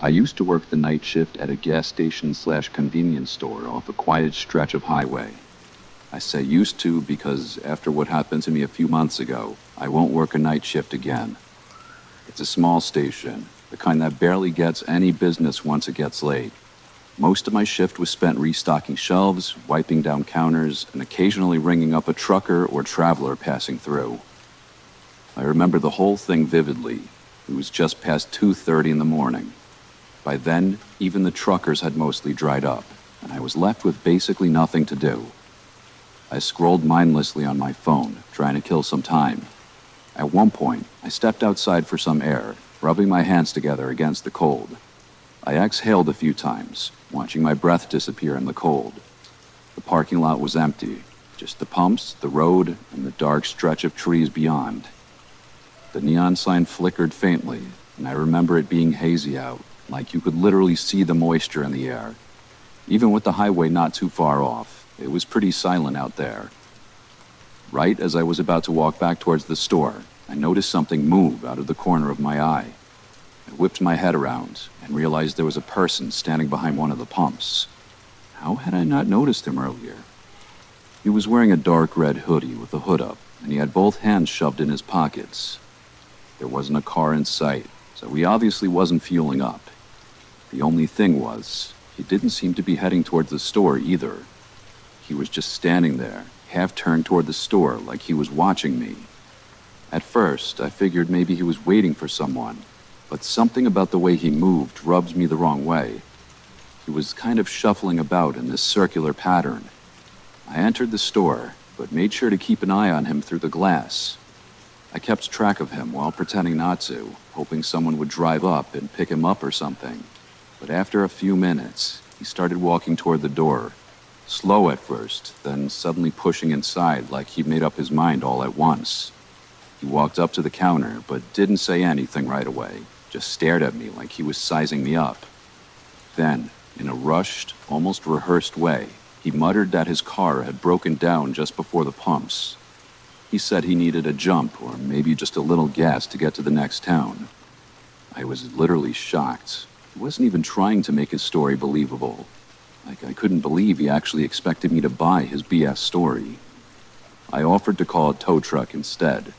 I used to work the night shift at a gas station slash convenience store off a quiet stretch of highway. I say used to because after what happened to me a few months ago, I won't work a night shift again. It's a small station, the kind that barely gets any business once it gets late. Most of my shift was spent restocking shelves, wiping down counters, and occasionally ringing up a trucker or traveler passing through. I remember the whole thing vividly. It was just past 2:30 in the morning. By then, even the truckers had mostly dried up, and I was left with basically nothing to do. I scrolled mindlessly on my phone, trying to kill some time. At one point, I stepped outside for some air, rubbing my hands together against the cold. I exhaled a few times, watching my breath disappear in the cold. The parking lot was empty, just the pumps, the road, and the dark stretch of trees beyond. The neon sign flickered faintly, and I remember it being hazy out, like you could literally see the moisture in the air. Even with the highway not too far off, it was pretty silent out there. Right as I was about to walk back towards the store, I noticed something move out of the corner of my eye. I whipped my head around and realized there was a person standing behind one of the pumps. How had I not noticed him earlier? He was wearing a dark red hoodie with the hood up, and he had both hands shoved in his pockets. There wasn't a car in sight, so he obviously wasn't fueling up. The only thing was, he didn't seem to be heading towards the store either. He was just standing there, half turned toward the store like he was watching me. At first, I figured maybe he was waiting for someone, but something about the way he moved rubbed me the wrong way. He was kind of shuffling about in this circular pattern. I entered the store, but made sure to keep an eye on him through the glass. I kept track of him while pretending not to, hoping someone would drive up and pick him up or something. But after a few minutes, he started walking toward the door, slow at first, then suddenly pushing inside like he'd made up his mind all at once. He walked up to the counter, but didn't say anything right away, just stared at me like he was sizing me up. Then, in a rushed, almost rehearsed way, he muttered that his car had broken down just before the pumps. He said he needed a jump or maybe just a little gas to get to the next town. I was literally shocked. He wasn't even trying to make his story believable. Like, I couldn't believe he actually expected me to buy his BS story. I offered to call a tow truck instead.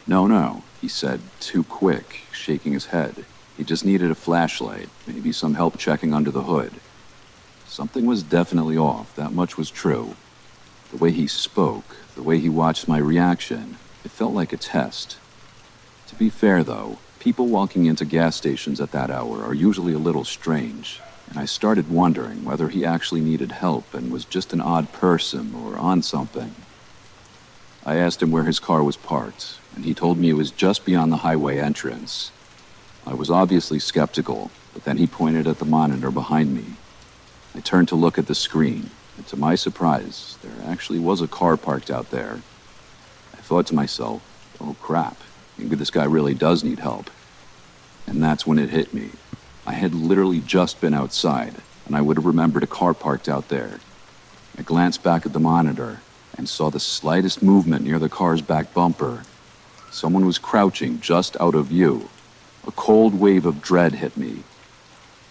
No, he said, too quick, shaking his head. He just needed a flashlight, maybe some help checking under the hood. Something was definitely off, that much was true. The way he spoke, the way he watched my reaction, it felt like a test. To be fair, though, people walking into gas stations at that hour are usually a little strange, and I started wondering whether he actually needed help and was just an odd person or on something. I asked him where his car was parked, and he told me it was just beyond the highway entrance. I was obviously skeptical, but then he pointed at the monitor behind me. I turned to look at the screen, and to my surprise, there actually was a car parked out there. I thought to myself, oh crap, maybe this guy really does need help. And that's when it hit me. I had literally just been outside, and I would have remembered a car parked out there. I glanced back at the monitor and saw the slightest movement near the car's back bumper. Someone was crouching just out of view. A cold wave of dread hit me.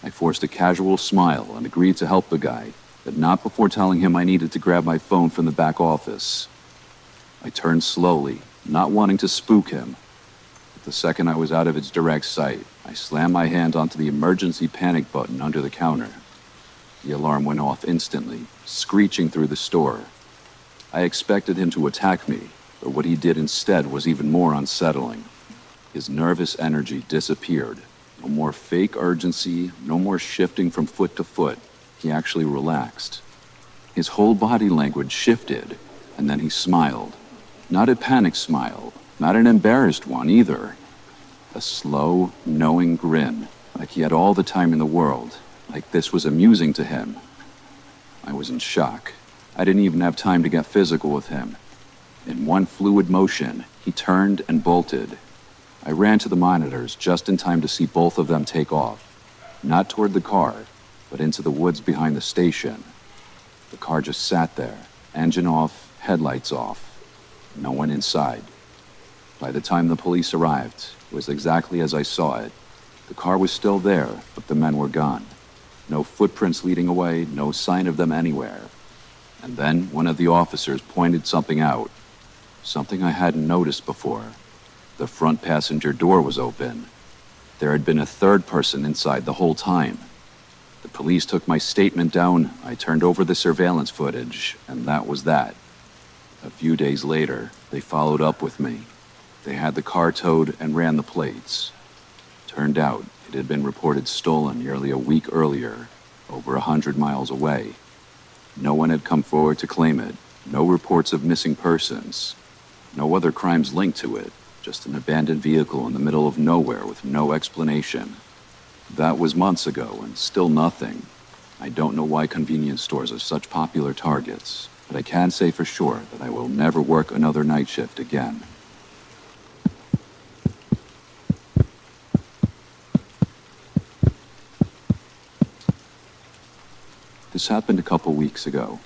I forced a casual smile and agreed to help the guy, but not before telling him I needed to grab my phone from the back office. I turned slowly, not wanting to spook him. But the second I was out of its direct sight, I slammed my hand onto the emergency panic button under the counter. The alarm went off instantly, screeching through the store. I expected him to attack me, but what he did instead was even more unsettling. His nervous energy disappeared. No more fake urgency, no more shifting from foot to foot. He actually relaxed. His whole body language shifted, and then he smiled. Not a panic smile, not an embarrassed one either. A slow, knowing grin, like he had all the time in the world, like this was amusing to him. I was in shock. I didn't even have time to get physical with him. In one fluid motion, he turned and bolted. I ran to the monitors just in time to see both of them take off, not toward the car, but into the woods behind the station. The car just sat there, engine off, headlights off. No one inside. By the time the police arrived, it was exactly as I saw it. The car was still there, but the men were gone. No footprints leading away, no sign of them anywhere. And then one of the officers pointed something out, something I hadn't noticed before. The front passenger door was open. There had been a third person inside the whole time. The police took my statement down, I turned over the surveillance footage, and that was that. A few days later, they followed up with me. They had the car towed and ran the plates. Turned out, it had been reported stolen nearly a week earlier, over 100 miles away. No one had come forward to claim it, no reports of missing persons, no other crimes linked to it, just an abandoned vehicle in the middle of nowhere with no explanation. That was months ago, and still nothing. I don't know why convenience stores are such popular targets, but I can say for sure that I will never work another night shift again. This happened a couple weeks ago.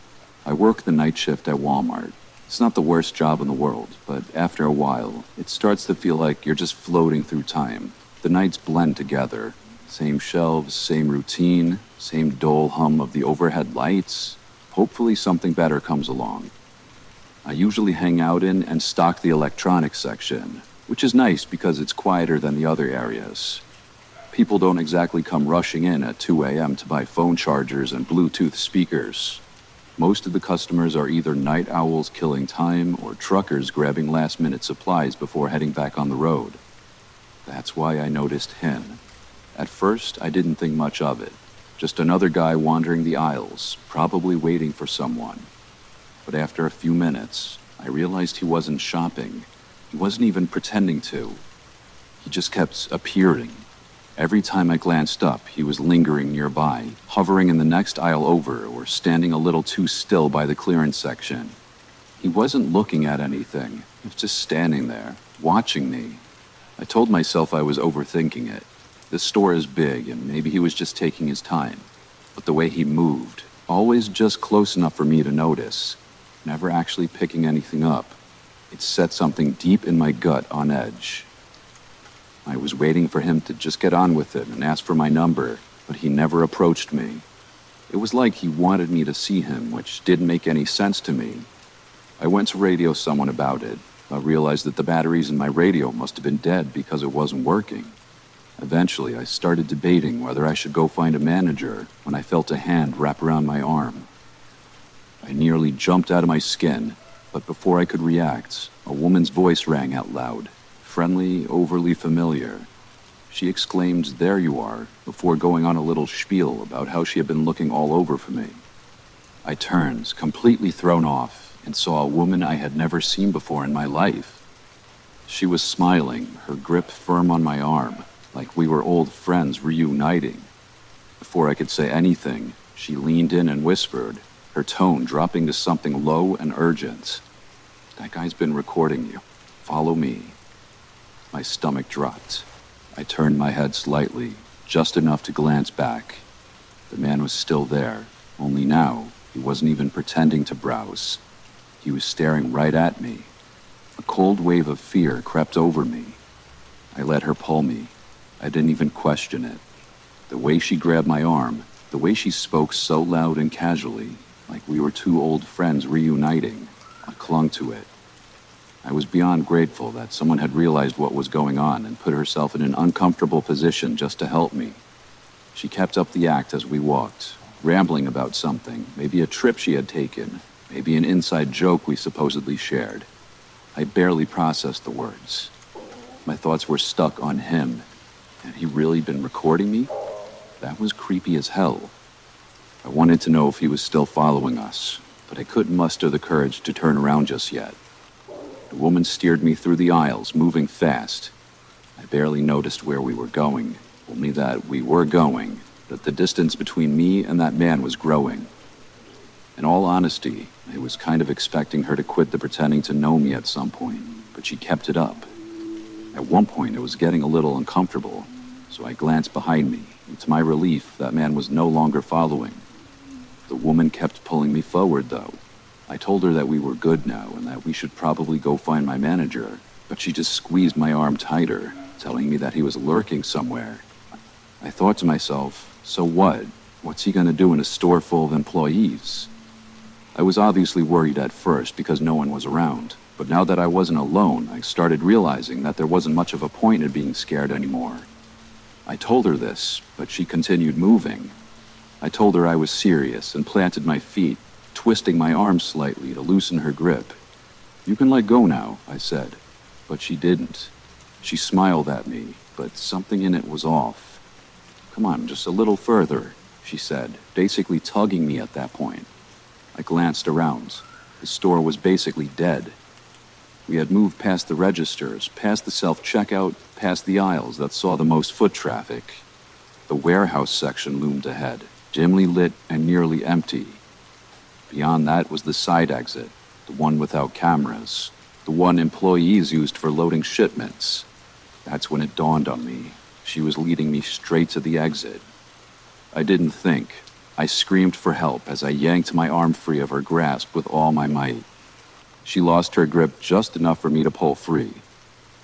I work the night shift at Walmart. It's not the worst job in the world, but after a while, it starts to feel like you're just floating through time. The nights blend together. Same shelves, same routine, same dull hum of the overhead lights. Hopefully something better comes along. I usually hang out in and stock the electronics section, which is nice because it's quieter than the other areas. People don't exactly come rushing in at 2 a.m. to buy phone chargers and Bluetooth speakers. Most of the customers are either night owls killing time or truckers grabbing last-minute supplies before heading back on the road. That's why I noticed him. At first, I didn't think much of it. Just another guy wandering the aisles, probably waiting for someone. But after a few minutes, I realized he wasn't shopping. He wasn't even pretending to. He just kept appearing. Every time I glanced up, he was lingering nearby, hovering in the next aisle over or standing a little too still by the clearance section. He wasn't looking at anything. He was just standing there, watching me. I told myself I was overthinking it. This store is big, and maybe he was just taking his time. But the way he moved, always just close enough for me to notice, never actually picking anything up, it set something deep in my gut on edge. I was waiting for him to just get on with it and ask for my number, but he never approached me. It was like he wanted me to see him, which didn't make any sense to me. I went to radio someone about it. I realized that the batteries in my radio must have been dead because it wasn't working. Eventually, I started debating whether I should go find a manager when I felt a hand wrap around my arm. I nearly jumped out of my skin, but before I could react, a woman's voice rang out loud. Friendly, overly familiar. She exclaimed, "There you are," before going on a little spiel about how she had been looking all over for me. I turned, completely thrown off, and saw a woman I had never seen before in my life. She was smiling, her grip firm on my arm, like we were old friends reuniting. Before I could say anything, she leaned in and whispered, her tone dropping to something low and urgent. "That guy's been recording you. Follow me." My stomach dropped. I turned my head slightly, just enough to glance back. The man was still there, only now he wasn't even pretending to browse. He was staring right at me. A cold wave of fear crept over me. I let her pull me. I didn't even question it. The way she grabbed my arm, the way she spoke so loud and casually, like we were two old friends reuniting, I clung to it. I was beyond grateful that someone had realized what was going on and put herself in an uncomfortable position just to help me. She kept up the act as we walked, rambling about something, maybe a trip she had taken, maybe an inside joke we supposedly shared. I barely processed the words. My thoughts were stuck on him. Had he really been recording me? That was creepy as hell. I wanted to know if he was still following us, but I couldn't muster the courage to turn around just yet. The woman steered me through the aisles, moving fast. I barely noticed where we were going, only that we were going, that the distance between me and that man was growing. In all honesty, I was kind of expecting her to quit the pretending to know me at some point, but she kept it up. At one point, it was getting a little uncomfortable, so I glanced behind me, and to my relief, that man was no longer following. The woman kept pulling me forward, though. I told her that we were good now and that we should probably go find my manager, but she just squeezed my arm tighter, telling me that he was lurking somewhere. I thought to myself, so what? What's he gonna do in a store full of employees? I was obviously worried at first because no one was around, but now that I wasn't alone, I started realizing that there wasn't much of a point in being scared anymore. I told her this, but she continued moving. I told her I was serious and planted my feet, twisting my arms slightly to loosen her grip. "You can let go now," I said, but she didn't. She smiled at me, but something in it was off. "Come on, just a little further," she said, basically tugging me at that point. I glanced around. The store was basically dead. We had moved past the registers, past the self-checkout, past the aisles that saw the most foot traffic. The warehouse section loomed ahead, dimly lit and nearly empty. Beyond that was the side exit, the one without cameras, the one employees used for loading shipments. That's when it dawned on me. She was leading me straight to the exit. I didn't think. I screamed for help as I yanked my arm free of her grasp with all my might. She lost her grip just enough for me to pull free.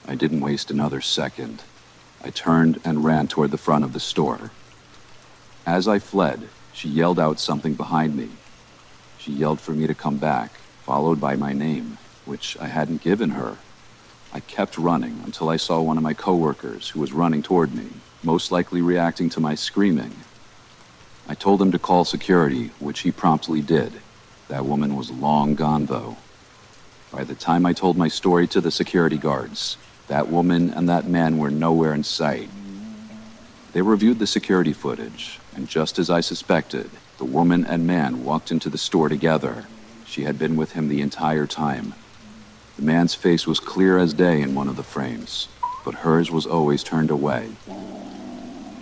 I didn't waste another second. I turned and ran toward the front of the store. As I fled, she yelled out something behind me. She yelled for me to come back, followed by my name, which I hadn't given her. I kept running until I saw one of my coworkers who was running toward me, most likely reacting to my screaming. I told him to call security, which he promptly did. That woman was long gone, though. By the time I told my story to the security guards, that woman and that man were nowhere in sight. They reviewed the security footage, and just as I suspected, the woman and man walked into the store together. She had been with him the entire time. The man's face was clear as day in one of the frames, but hers was always turned away.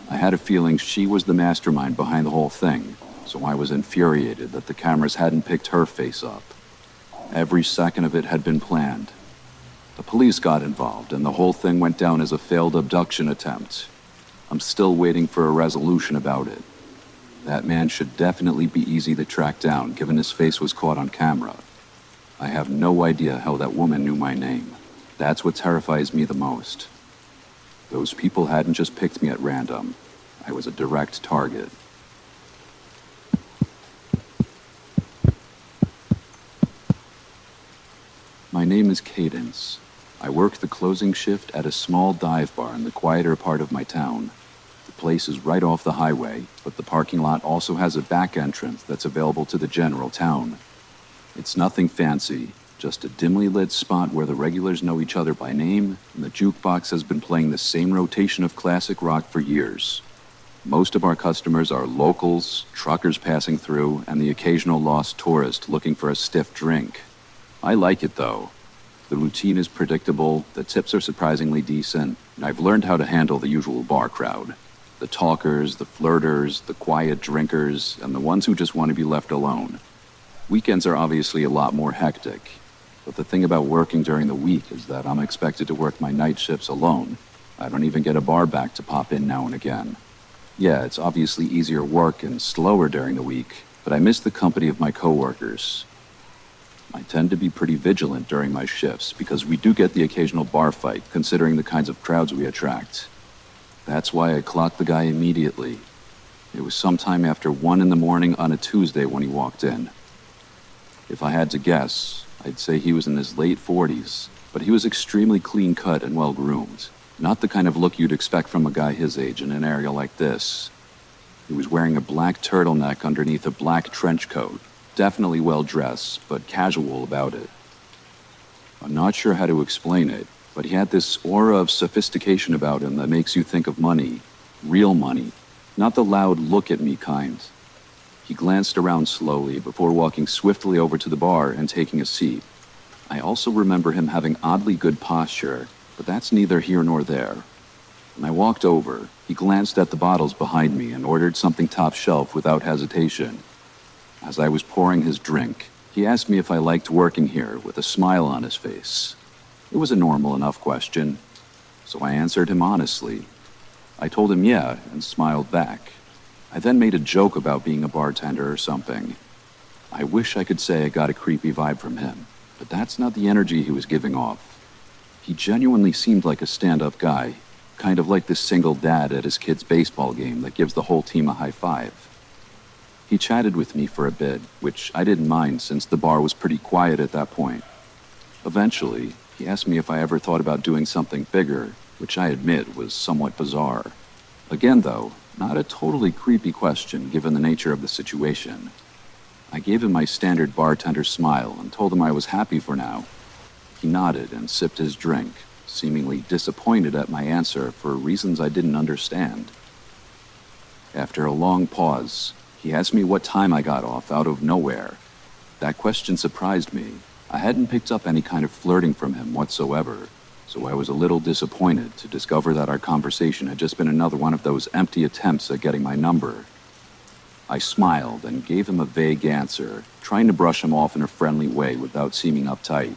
I had a feeling she was the mastermind behind the whole thing, so I was infuriated that the cameras hadn't picked her face up. Every second of it had been planned. The police got involved, and the whole thing went down as a failed abduction attempt. I'm still waiting for a resolution about it. That man should definitely be easy to track down, given his face was caught on camera. I have no idea how that woman knew my name. That's what terrifies me the most. Those people hadn't just picked me at random. I was a direct target. My name is Cadence. I work the closing shift at a small dive bar in the quieter part of my town. The place is right off the highway, but the parking lot also has a back entrance that's available to the general town. It's nothing fancy, just a dimly lit spot where the regulars know each other by name, and the jukebox has been playing the same rotation of classic rock for years. Most of our customers are locals, truckers passing through, and the occasional lost tourist looking for a stiff drink. I like it, though. The routine is predictable, the tips are surprisingly decent, and I've learned how to handle the usual bar crowd. The talkers, the flirters, the quiet drinkers, and the ones who just want to be left alone. Weekends are obviously a lot more hectic, but the thing about working during the week is that I'm expected to work my night shifts alone. I don't even get a bar back to pop in now and again. Yeah, it's obviously easier work and slower during the week, but I miss the company of my coworkers. I tend to be pretty vigilant during my shifts because we do get the occasional bar fight, considering the kinds of crowds we attract. That's why I clocked the guy immediately. It was sometime after 1 in the morning on a Tuesday when he walked in. If I had to guess, I'd say he was in his late 40s, but he was extremely clean-cut and well-groomed. Not the kind of look you'd expect from a guy his age in an area like this. He was wearing a black turtleneck underneath a black trench coat. Definitely well-dressed, but casual about it. I'm not sure how to explain it, but he had this aura of sophistication about him that makes you think of money. Real money. Not the loud look-at-me kind. He glanced around slowly before walking swiftly over to the bar and taking a seat. I also remember him having oddly good posture, but that's neither here nor there. When I walked over, he glanced at the bottles behind me and ordered something top shelf without hesitation. As I was pouring his drink, he asked me if I liked working here with a smile on his face. It was a normal enough question, so I answered him honestly. I told him yeah, and smiled back. I then made a joke about being a bartender or something. I wish I could say I got a creepy vibe from him, but that's not the energy he was giving off. He genuinely seemed like a stand-up guy, kind of like this single dad at his kid's baseball game that gives the whole team a high five. He chatted with me for a bit, which I didn't mind since the bar was pretty quiet at that point. Eventually, he asked me if I ever thought about doing something bigger, which I admit was somewhat bizarre. Again, though, not a totally creepy question given the nature of the situation. I gave him my standard bartender smile and told him I was happy for now. He nodded and sipped his drink, seemingly disappointed at my answer for reasons I didn't understand. After a long pause, he asked me what time I got off out of nowhere. That question surprised me. I hadn't picked up any kind of flirting from him whatsoever, so I was a little disappointed to discover that our conversation had just been another one of those empty attempts at getting my number. I smiled and gave him a vague answer, trying to brush him off in a friendly way without seeming uptight.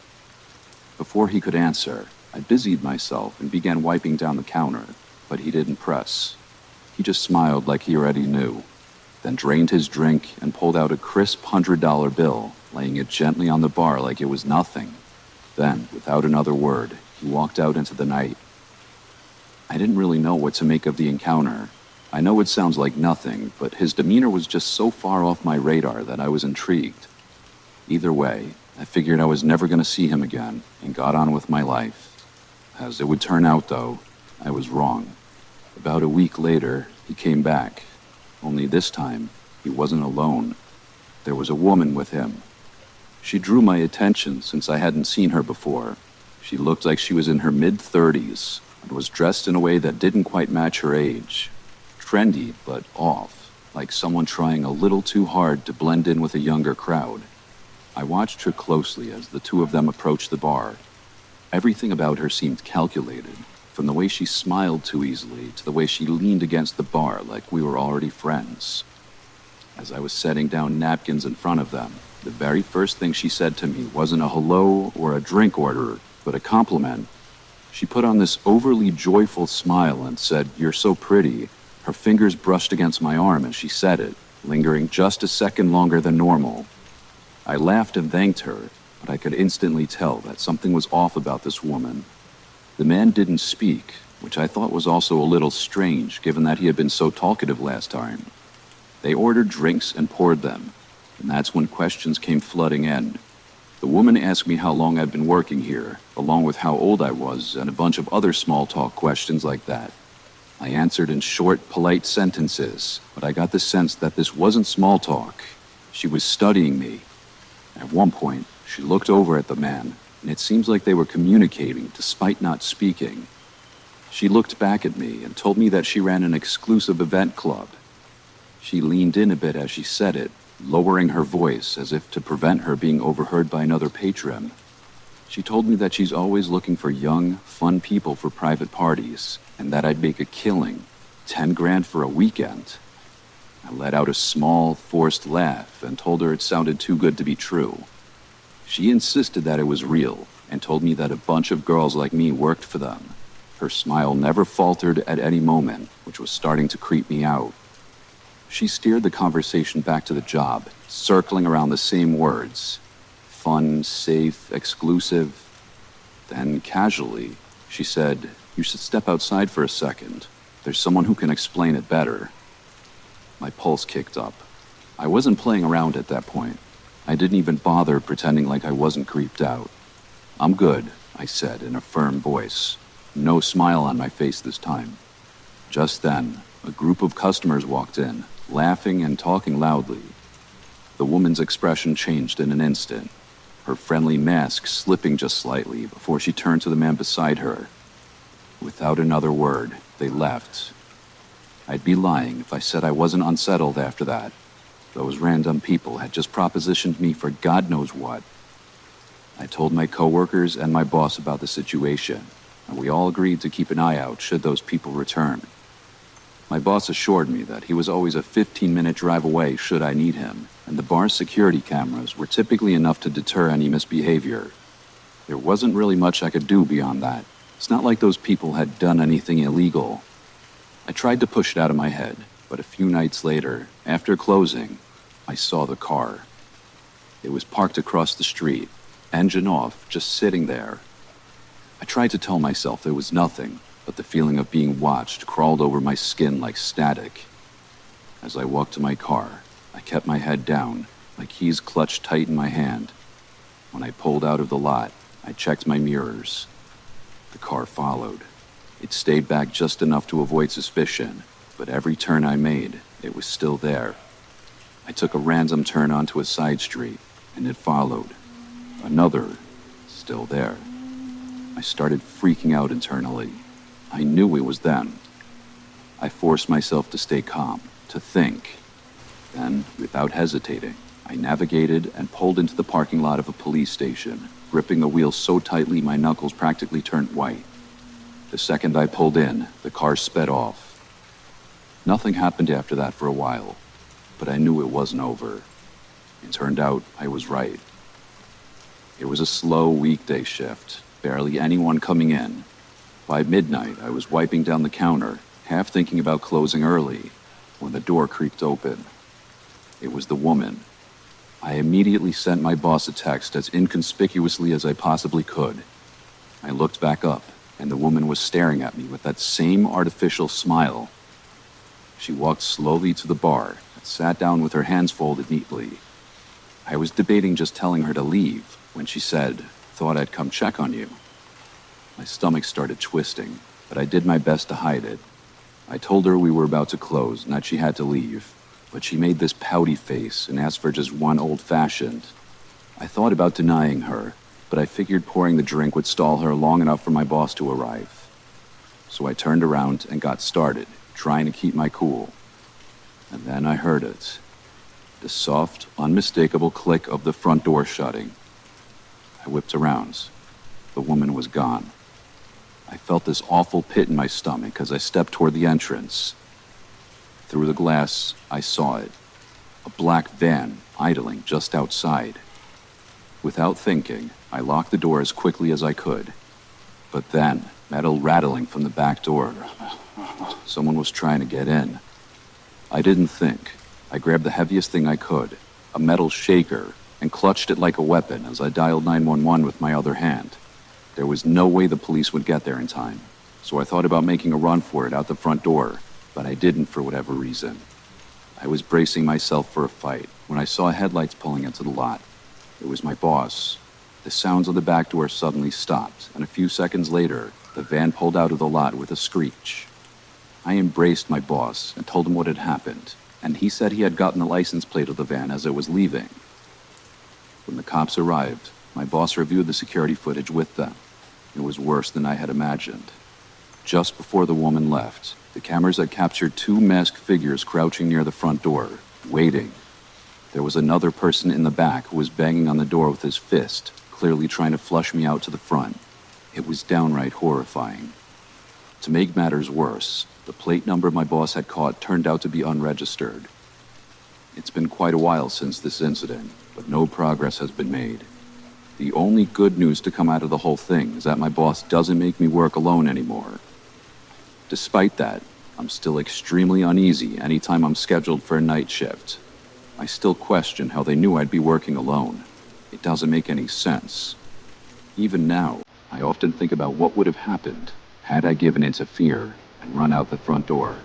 Before he could answer, I busied myself and began wiping down the counter, but he didn't press. He just smiled like he already knew, then drained his drink and pulled out a crisp $100 bill, laying it gently on the bar like it was nothing. Then, without another word, he walked out into the night. I didn't really know what to make of the encounter. I know it sounds like nothing, but his demeanor was just so far off my radar that I was intrigued. Either way, I figured I was never going to see him again and got on with my life. As it would turn out, though, I was wrong. About a week later, he came back. Only this time, he wasn't alone. There was a woman with him. She drew my attention since I hadn't seen her before. She looked like she was in her mid-30s and was dressed in a way that didn't quite match her age. Trendy, but off, like someone trying a little too hard to blend in with a younger crowd. I watched her closely as the two of them approached the bar. Everything about her seemed calculated, from the way she smiled too easily to the way she leaned against the bar like we were already friends. As I was setting down napkins in front of them, the very first thing she said to me wasn't a hello or a drink order, but a compliment. She put on this overly joyful smile and said, "You're so pretty." Her fingers brushed against my arm as she said it, lingering just a second longer than normal. I laughed and thanked her, but I could instantly tell that something was off about this woman. The man didn't speak, which I thought was also a little strange given that he had been so talkative last time. They ordered drinks and poured them, and that's when questions came flooding in. The woman asked me how long I'd been working here, along with how old I was and a bunch of other small talk questions like that. I answered in short, polite sentences, but I got the sense that this wasn't small talk. She was studying me. At one point, she looked over at the man, and it seems like they were communicating despite not speaking. She looked back at me and told me that she ran an exclusive event club. She leaned in a bit as she said it, lowering her voice as if to prevent her being overheard by another patron. She told me that she's always looking for young, fun people for private parties, and that I'd make a killing, 10 grand for a weekend. I let out a small, forced laugh and told her it sounded too good to be true. She insisted that it was real and told me that a bunch of girls like me worked for them. Her smile never faltered at any moment, which was starting to creep me out. She steered the conversation back to the job, circling around the same words. Fun, safe, exclusive. Then, casually, she said, "You should step outside for a second. There's someone who can explain it better." My pulse kicked up. I wasn't playing around at that point. I didn't even bother pretending like I wasn't creeped out. "I'm good," I said in a firm voice. No smile on my face this time. Just then, a group of customers walked in, laughing and talking loudly. The woman's expression changed in an instant, her friendly mask slipping just slightly before she turned to the man beside her. Without another word, they left. I'd be lying if I said I wasn't unsettled after that. Those random people had just propositioned me for God knows what. I told my coworkers and my boss about the situation, and we all agreed to keep an eye out should those people return. My boss assured me that he was always a 15-minute drive away should I need him, and the bar's security cameras were typically enough to deter any misbehavior. There wasn't really much I could do beyond that. It's not like those people had done anything illegal. I tried to push it out of my head, but a few nights later, after closing, I saw the car. It was parked across the street, engine off, just sitting there. I tried to tell myself there was nothing, but the feeling of being watched crawled over my skin like static. As I walked to my car, I kept my head down, my keys clutched tight in my hand. When I pulled out of the lot, I checked my mirrors. The car followed. It stayed back just enough to avoid suspicion, but every turn I made, it was still there. I took a random turn onto a side street, and it followed. Another, still there. I started freaking out internally. I knew it was them. I forced myself to stay calm, to think. Then, without hesitating, I navigated and pulled into the parking lot of a police station, gripping the wheel so tightly my knuckles practically turned white. The second I pulled in, the car sped off. Nothing happened after that for a while, but I knew it wasn't over. It turned out I was right. It was a slow weekday shift, barely anyone coming in. By midnight, I was wiping down the counter, half thinking about closing early, when the door creaked open. It was the woman. I immediately sent my boss a text as inconspicuously as I possibly could. I looked back up, and the woman was staring at me with that same artificial smile. She walked slowly to the bar and sat down with her hands folded neatly. I was debating just telling her to leave when she said, "Thought I'd come check on you." My stomach started twisting, but I did my best to hide it. I told her we were about to close and that she had to leave, but she made this pouty face and asked for just one old-fashioned. I thought about denying her, but I figured pouring the drink would stall her long enough for my boss to arrive. So I turned around and got started, trying to keep my cool. And then I heard it. The soft, unmistakable click of the front door shutting. I whipped around. The woman was gone. I felt this awful pit in my stomach as I stepped toward the entrance. Through the glass, I saw it. A black van idling just outside. Without thinking, I locked the door as quickly as I could. But then, metal rattling from the back door. Someone was trying to get in. I didn't think. I grabbed the heaviest thing I could, a metal shaker, and clutched it like a weapon as I dialed 911 with my other hand. There was no way the police would get there in time, so I thought about making a run for it out the front door, but I didn't for whatever reason. I was bracing myself for a fight when I saw headlights pulling into the lot. It was my boss. The sounds of the back door suddenly stopped, and a few seconds later, the van pulled out of the lot with a screech. I embraced my boss and told him what had happened, and he said he had gotten the license plate of the van as it was leaving. When the cops arrived, my boss reviewed the security footage with them. It was worse than I had imagined. Just before the woman left, the cameras had captured two masked figures crouching near the front door, waiting. There was another person in the back who was banging on the door with his fist, clearly trying to flush me out to the front. It was downright horrifying. To make matters worse, the plate number my boss had caught turned out to be unregistered. It's been quite a while since this incident, but no progress has been made. The only good news to come out of the whole thing is that my boss doesn't make me work alone anymore. Despite that, I'm still extremely uneasy anytime I'm scheduled for a night shift. I still question how they knew I'd be working alone. It doesn't make any sense. Even now, I often think about what would have happened had I given in to fear and run out the front door.